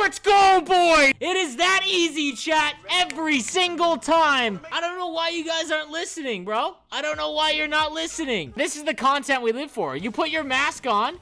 Let's go, boy! It is that easy, chat, every single time. I don't know why you guys aren't listening, bro. I don't know why you're not listening. This is the content we live for. You put your mask on.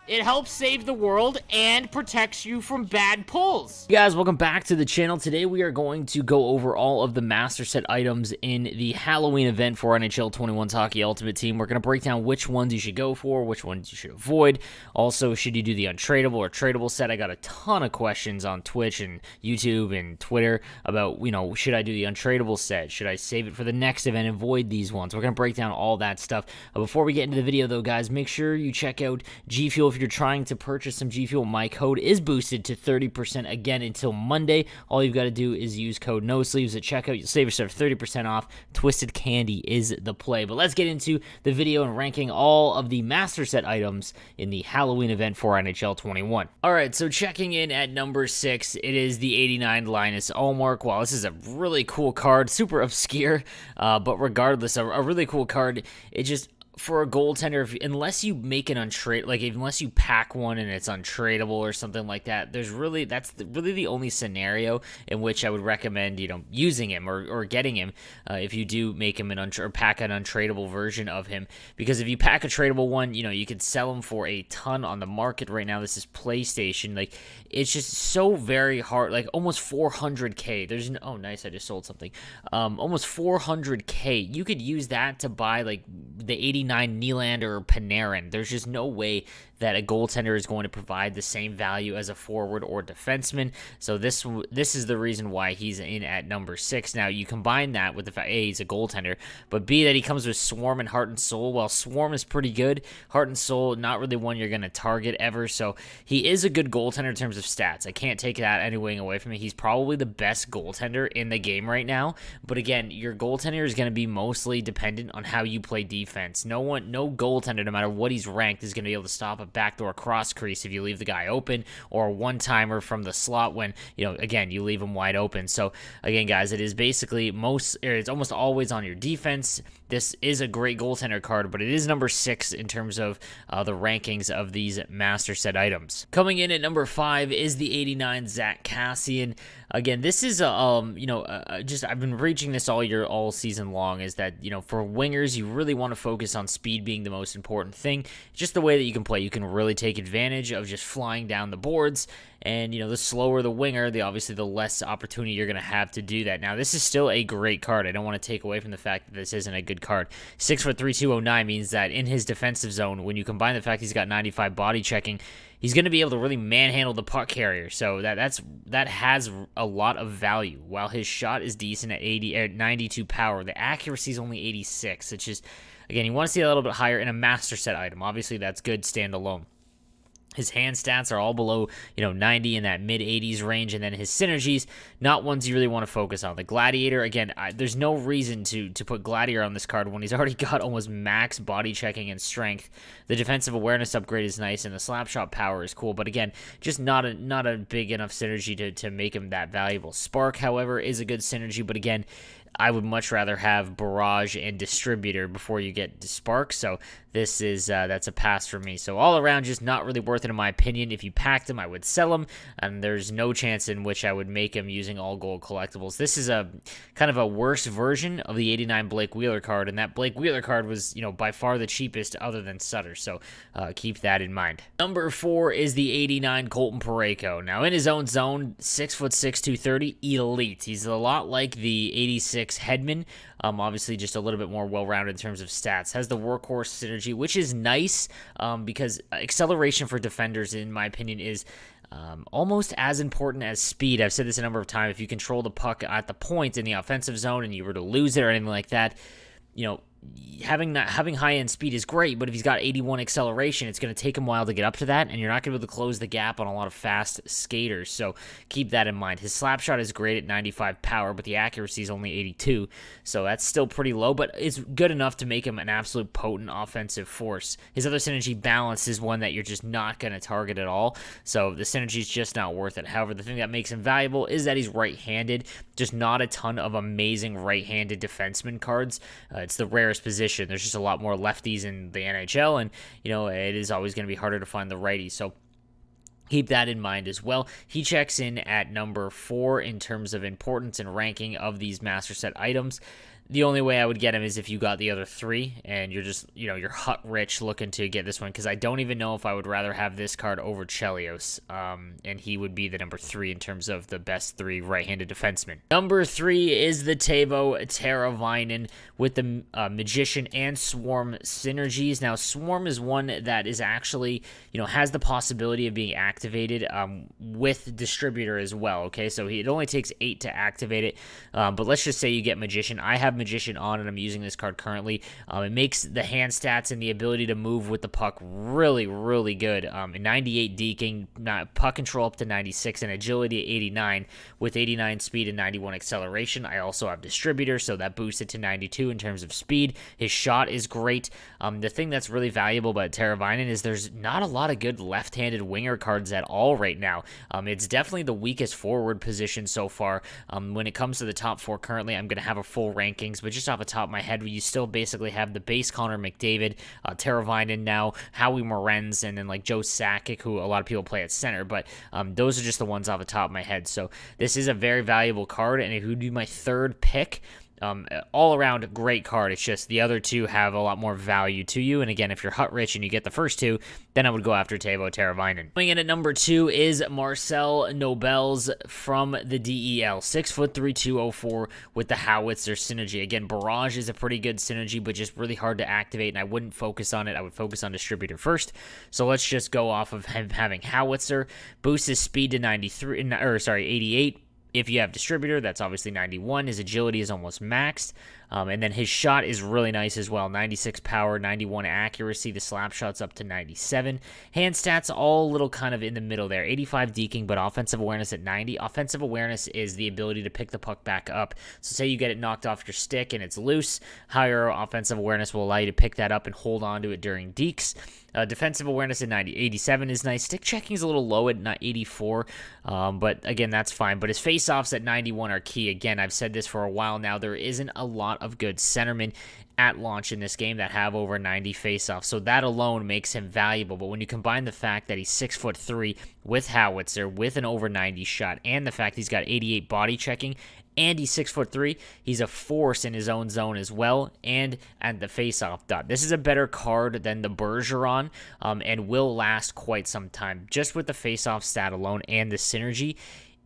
It helps save the world and protects you from bad pulls. You guys, welcome back to the channel. Today we are going to go over all of the master set items in the Halloween event for NHL 21's Hockey Ultimate Team. We're going to break down which ones you should go for, which ones you should avoid. Also, should you do the untradeable or tradable set? I got a ton of questions on Twitch and YouTube and Twitter about, should I do the untradeable set? Should I save it for the next event and avoid these ones? We're going to break down all that stuff. Before we get into the video, though, guys, make sure you check out G Fuel. If you're trying to purchase some G Fuel, my code is boosted to 30% again until Monday. All you've got to do is use code NOSLEEVES at checkout. You'll save yourself 30% off. Twisted Candy is the play. But let's get into the video and ranking all of the master set items in the Halloween event for NHL 21. All right, so checking in at number 6, it is the 89 Linus Omar. Wow, this is a really cool card, super obscure, but regardless, a really cool card. It just, for a goaltender, unless you make an unless you pack one and it's untradeable or something like that, that's really the only scenario in which I would recommend, using him or getting him if you do make him or pack an untradeable version of him. Because if you pack a tradable one, you could sell him for a ton on the market right now. This is PlayStation. It's just so very hard, almost 400K. Oh, nice, I just sold something. Almost 400K. You could use that to buy the 89 Nylander or Panarin. There's just no way that a goaltender is going to provide the same value as a forward or defenseman. So this is the reason why he's in at number 6. Now, you combine that with the fact, A, he's a goaltender, but B, that he comes with Swarm and Heart and Soul. While Swarm is pretty good, Heart and Soul, not really one you're going to target ever. So he is a good goaltender in terms of stats. I can't take that anything away from him. He's probably the best goaltender in the game right now. But again, your goaltender is going to be mostly dependent on how you play defense. No goaltender, no matter what he's ranked, is going to be able to stop a backdoor cross crease if you leave the guy open, or a one-timer from the slot when, again, you leave him wide open. So again, guys, it is basically it's almost always on your defense. This is a great goaltender card, but it is number 6 in terms of the rankings of these master set items. Coming in at number 5 is the 89 Zack Kassian. Again, this is I've been reaching this all season long, is that, for wingers, you really want to focus on speed being the most important thing. Just the way that you can play, you can really take advantage of just flying down the boards. And, the slower the winger, obviously the less opportunity you're going to have to do that. Now, this is still a great card. I don't want to take away from the fact that this isn't a good card. 6'3", 209 means that in his defensive zone, when you combine the fact he's got 95 body checking, he's going to be able to really manhandle the puck carrier. So that has a lot of value. While his shot is decent at 92 power, the accuracy is only 86. It's just, again, you want to see a little bit higher in a master set item. Obviously, that's good standalone. His hand stats are all below, 90 in that mid-80s range, and then his synergies, not ones you really want to focus on. The Gladiator, again, there's no reason to put Gladiator on this card when he's already got almost max body checking and strength. The defensive awareness upgrade is nice, and the slap shot power is cool, but again, just not a big enough synergy to make him that valuable. Spark, however, is a good synergy, but again, I would much rather have Barrage and Distributor before you get to Spark, so that's a pass for me. So all around, just not really worth it in my opinion. If you packed him, I would sell him, and there's no chance in which I would make him using all gold collectibles. This is a kind of a worse version of the 89 Blake Wheeler card, and that Blake Wheeler card was, by far the cheapest other than Sutter, so keep that in mind. Number 4 is the 89 Colton Parayko. Now, in his own zone, 6'6", 230, elite. He's a lot like the 86 Hedman, obviously just a little bit more well-rounded in terms of stats. Has the workhorse synergy, which is nice, because acceleration for defenders, in my opinion, is almost as important as speed. I've said this a number of times. If you control the puck at the point in the offensive zone and you were to lose it or anything like that, having high-end speed is great, but if he's got 81 acceleration, it's going to take him a while to get up to that, and you're not going to be able to close the gap on a lot of fast skaters, so keep that in mind. His slap shot is great at 95 power, but the accuracy is only 82, so that's still pretty low, but it's good enough to make him an absolute potent offensive force. His other synergy, Balance, is one that you're just not going to target at all, so the synergy is just not worth it. However, the thing that makes him valuable is that he's right-handed, just not a ton of amazing right-handed defenseman cards. It's the rarest position. There's just a lot more lefties in the NHL, and it is always going to be harder to find the righties. So Keep that in mind as well. He checks in at number 4 in terms of importance and ranking of these master set items. The only way I would get him is if you got the other 3 and you're just, you're hut rich looking to get this one, because I don't even know if I would rather have this card over Chelios, and he would be the number 3 in terms of the best 3 right-handed defensemen. Number 3 is the Teuvo Teravainen with the Magician and Swarm synergies. Now, Swarm is one that is actually, has the possibility of being activated with Distributor as well, okay? So it only takes 8 to activate it, but let's just say you get Magician. I have Magician on, and I'm using this card currently. It makes the hand stats and the ability to move with the puck really, really good. 98 deking, puck control up to 96, and agility at 89, with 89 speed and 91 acceleration. I also have Distributor, so that boosts it to 92 in terms of speed. His shot is great. The thing that's really valuable about Teravainen is there's not a lot of good left-handed winger cards at all right now. It's definitely the weakest forward position so far. When it comes to the top 4 currently, I'm going to have a full ranking, but just off the top of my head, you still basically have the base Connor McDavid, Teravainen now, Howie Morenz, and then like Joe Sakic, who a lot of people play at center, but those are just the ones off the top of my head. So this is a very valuable card, and it would be my 3rd pick. All around great card. It's just the other 2 have a lot more value to you. And again, if you're hut rich and you get the first 2, then I would go after Teuvo Teravainen. Coming in at number 2 is Marcel Nobels from the DEL, 6'3", 204 with the Howitzer synergy. Again, Barrage is a pretty good synergy, but just really hard to activate, and I wouldn't focus on it. I would focus on Distributor first. So let's just go off of him having Howitzer. Boosts his speed to 88. If you have Distributor, that's obviously 91. His agility is almost maxed. And then his shot is really nice as well. 96 power, 91 accuracy. The slap shot's up to 97. Hand stats all a little kind of in the middle there. 85 deking, but offensive awareness at 90. Offensive awareness is the ability to pick the puck back up. So say you get it knocked off your stick and it's loose. Higher offensive awareness will allow you to pick that up and hold on to it during dekes. Defensive awareness at 87 is nice. Stick checking is a little low at 84, but again, that's fine. But his face-offs at 91 are key. Again, I've said this for a while now. There isn't a lot of good centermen at launch in this game that have over 90 face-offs, so that alone makes him valuable. But when you combine the fact that he's 6'3" with Howitzer, with an over 90 shot, and the fact he's got 88 body checking, and he's 6'3", he's a force in his own zone as well, and at the face-off dot. This is a better card than the Bergeron, and will last quite some time. Just with the face-off stat alone and the synergy,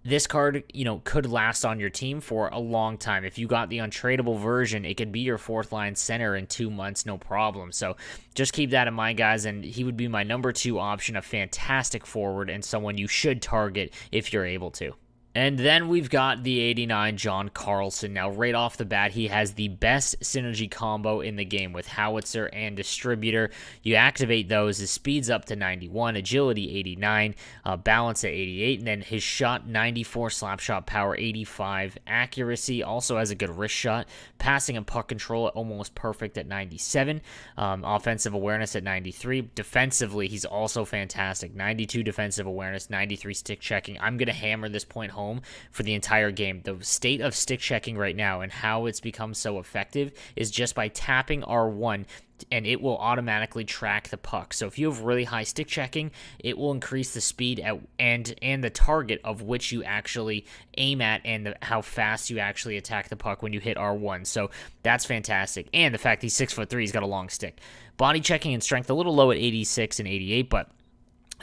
this card, could last on your team for a long time. If you got the untradeable version, it could be your 4th-line center in 2 months, no problem. So just keep that in mind, guys, and he would be my number 2 option, a fantastic forward and someone you should target if you're able to. And then we've got the 89 John Carlson. Now, right off the bat, he has the best synergy combo in the game with Howitzer and Distributor. You activate those, his speed's up to 91, agility 89, balance at 88, and then his shot 94, slap shot power 85, accuracy also has a good wrist shot, passing and puck control almost perfect at 97, offensive awareness at 93. Defensively, he's also fantastic, 92 defensive awareness, 93 stick checking. I'm going to hammer this point home for the entire game. The state of stick checking right now and how it's become so effective is just by tapping R1 and it will automatically track the puck. So if you have really high stick checking, it will increase the speed and the target of which you actually aim at and how fast you actually attack the puck when you hit R1. So that's fantastic. And the fact he's 6'3", he's got a long stick. Body checking and strength a little low at 86 and 88, but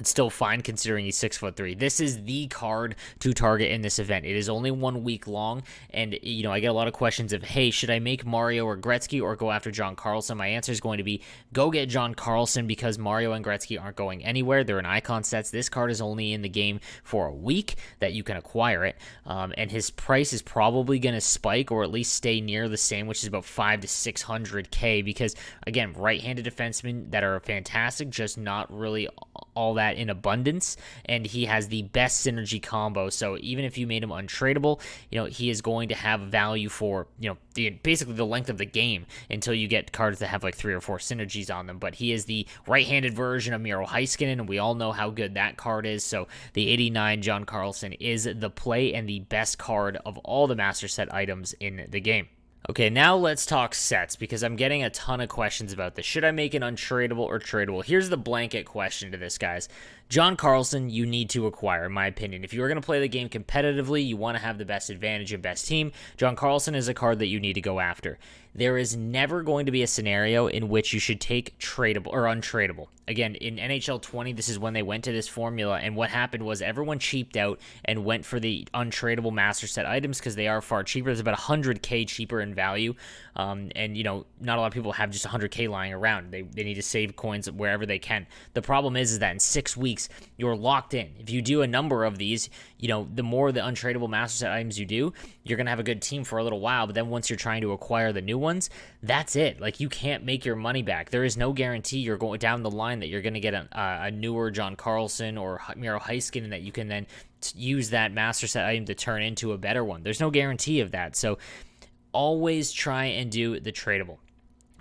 it's still fine considering he's 6'3". This is the card to target in this event. It is only 1 week long, and I get a lot of questions of, hey, should I make Mario or Gretzky or go after John Carlson? My answer is going to be go get John Carlson because Mario and Gretzky aren't going anywhere. They're in icon sets. This card is only in the game for a week that you can acquire it, and his price is probably going to spike or at least stay near the same, which is about 500 to 600K because, again, right-handed defensemen that are fantastic, just not really all that in abundance, and he has the best synergy combo. So even if you made him untradeable, he is going to have value for basically the length of the game until you get cards that have like 3 or 4 synergies on them. But he is the right-handed version of Miro Heiskanen, and we all know how good that card is. So the 89 John Carlson is the play and the best card of all the master set items in the game. Okay, now let's talk sets, because I'm getting a ton of questions about this. Should I make it untradeable or tradable? Here's the blanket question to this, guys. John Carlson, you need to acquire, in my opinion. If you're going to play the game competitively, you want to have the best advantage and best team, John Carlson is a card that you need to go after. There is never going to be a scenario in which you should take tradable or untradeable. Again, in NHL 20, this is when they went to this formula, and what happened was everyone cheaped out and went for the untradeable master set items because they are far cheaper. There's about 100K cheaper in value, and, you know, not a lot of people have just 100K lying around. They need to save coins wherever they can. The problem is that in 6 weeks, you're locked in. If you do a number of these, you know, the more the untradeable master set items you do, you're going to have a good team for a little while, but then once you're trying to acquire the new ones, that's it. Like, you can't make your money back. There is no guarantee you're going down the line that you're going to get a newer John Carlson or Miro Heiskanen and that you can then use that master set item to turn into a better one. There's no guarantee of that. So always try and do the tradable.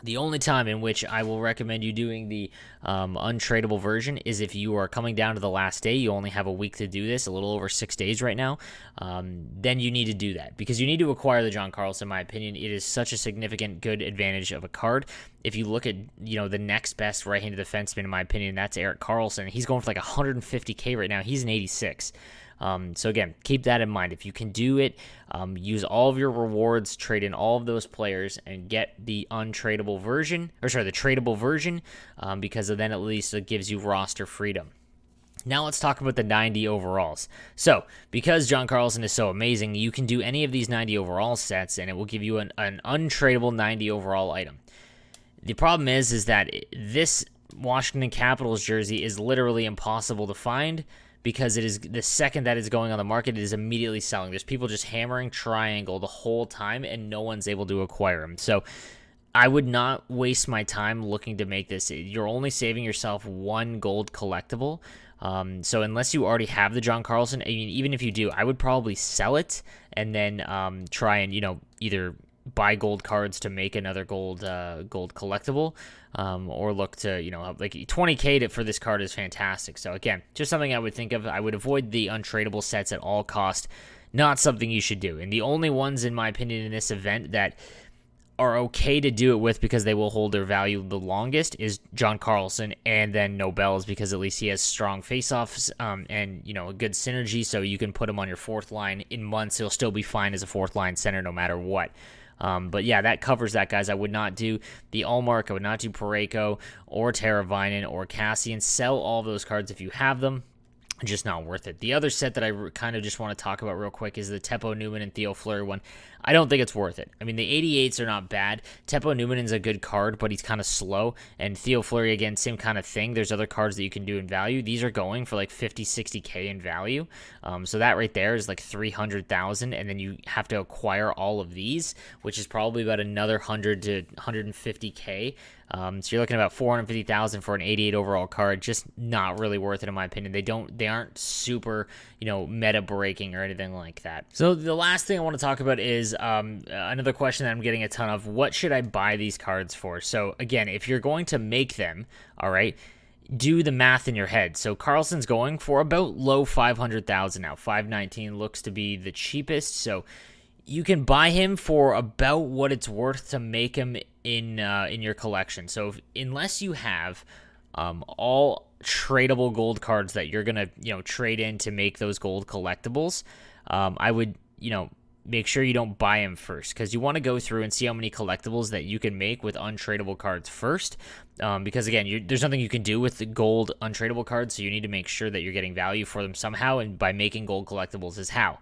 The only time in which I will recommend you doing the untradeable version is if you are coming down to the last day. You only have a week to do this, a little over 6 days right now. Then you need to do that because you need to acquire the John Carlson, in my opinion. It is such a significant good advantage of a card. If you look at, you know, the next best right-handed defenseman, in my opinion, that's Erik Karlsson. He's going for like 150K right now. He's an 86. So again, keep that in mind. If you can do it, use all of your rewards, trade in all of those players, and get the untradeable version, the tradable version, because then at least it gives you roster freedom. Now let's talk about the 90 overalls. So, because John Carlson is so amazing, you can do any of these 90 overall sets, and it will give you an untradeable 90 overall item. The problem is that this Washington Capitals jersey is literally impossible to find, because it is the second that is going on the market, it is immediately selling. There's people just hammering triangle the whole time, and no one's able to acquire them. So I would not waste my time looking to make this. You're only saving yourself one gold collectible. So unless you already have the John Carlson, I mean, even if you do, I would probably sell it and then try and, you know, either buy gold cards to make another gold collectible, or look to, you know, like 20K for this card is fantastic. So again, just something I would think of. I would avoid the untradeable sets at all cost. Not something you should do. And the only ones, in my opinion, in this event that are okay to do it with because they will hold their value the longest is John Carlson and then Nobel's, because at least he has strong face-offs and, you know, a good synergy, so you can put him on your fourth line. In months, he'll still be fine as a fourth line center no matter what. But yeah, that covers that, guys. I would not do the Allmark, I would not do Parayko or Teravainen or Kassian. Sell all those cards if you have them. Just not worth it. The other set that I kind of just want to talk about real quick is the Teppo Newman and Theo Fleury one. I don't think it's worth it. I mean, the 88s are not bad. Teppo Newman is a good card, but he's kind of slow. And Theo Fleury, again, same kind of thing. There's other cards that you can do in value. These are going for like 50, 60K in value. So that right there is like 300,000. And then you have to acquire all of these, which is probably about another 100 to 150K. So you're looking at about 450,000 for an 88 overall card. Just not really worth it, in my opinion. They aren't super, you know, meta breaking or anything like that. So the last thing I want to talk about is another question that I'm getting a ton of. What should I buy these cards for? So again, if you're going to make them, all right, do the math in your head. So Carlson's going for about low 500,000 now. 519 looks to be the cheapest. So you can buy him for about what it's worth to make him in your collection. So unless you have all tradable gold cards that you're gonna, you know, trade in to make those gold collectibles, I would, you know, make sure you don't buy him first, because you want to go through and see how many collectibles that you can make with untradeable cards first, because again, there's nothing you can do with the gold untradeable cards, so you need to make sure that you're getting value for them somehow, and by making gold collectibles is how.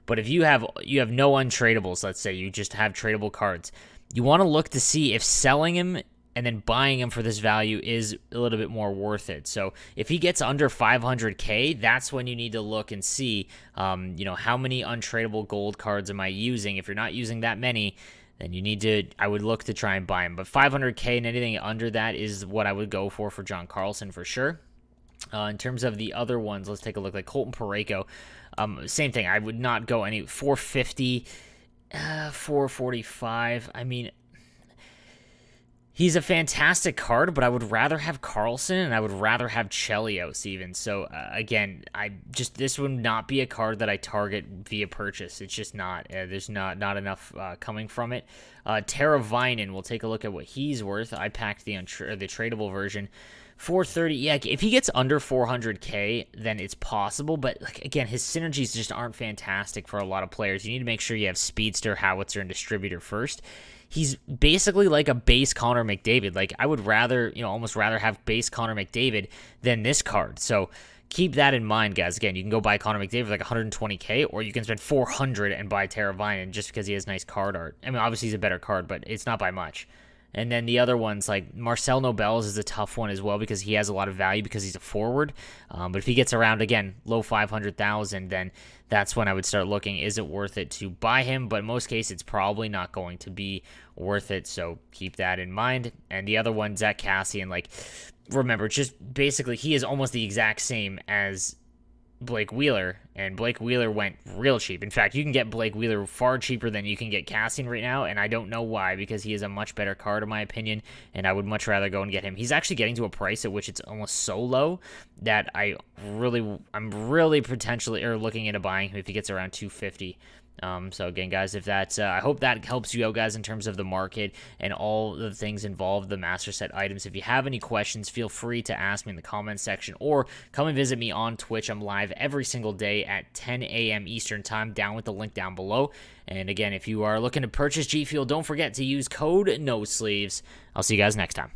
But if you have no untradables, let's say you just have tradable cards, you want to look to see if selling him and then buying him for this value is a little bit more worth it. So if he gets under 500K, that's when you need to look and see, you know, how many untradeable gold cards am I using? If you're not using that many, then you need to, I would look to try and buy him. But 500K and anything under that is what I would go for John Carlson for sure. In terms of the other ones, let's take a look. Like Colton Parayko, same thing. I would not go any 450, 445. I mean, he's a fantastic card, but I would rather have Carlson and I would rather have Chelios even. So again, this would not be a card that I target via purchase. It's just not. There's not enough coming from it. Teravainen, we'll take a look at what he's worth. I packed the tradable version 430, yeah, if he gets under 400k, then it's possible, but like again, his synergies just aren't fantastic for a lot of players. You need to make sure you have speedster, howitzer, and distributor first. He's basically like a base Connor McDavid. Like, I would rather, almost rather have base Connor McDavid than this card. So keep that in mind, guys. Again, you can go buy Connor McDavid for like 120k, or you can spend 400 and buy Teravainen just because he has nice card art. I mean, obviously he's a better card, but it's not by much. And then the other ones, like Marcel Nobels is a tough one as well because he has a lot of value because he's a forward. But if he gets around, again, low 500,000, then that's when I would start looking, is it worth it to buy him? But in most cases, it's probably not going to be worth it, so keep that in mind. And the other one, Zack Kassian, like, remember, just basically, he is almost the exact same as Blake Wheeler, and Blake Wheeler went real cheap. In fact, you can get Blake Wheeler far cheaper than you can get Kassian right now, and I don't know why, because he is a much better card in my opinion, and I would much rather go and get him. He's actually getting to a price at which it's almost so low that I'm really potentially looking into buying him if he gets around 250. So again, guys, if that's, I hope that helps you out, guys, in terms of the market and all the things involved, the master set items. If you have any questions, feel free to ask me in the comments section, or come and visit me on Twitch. I'm live every single day at 10 a.m. Eastern time, down with the link down below. And again, if you are looking to purchase G Fuel, don't forget to use code NOSLEEVES. I'll see you guys next time.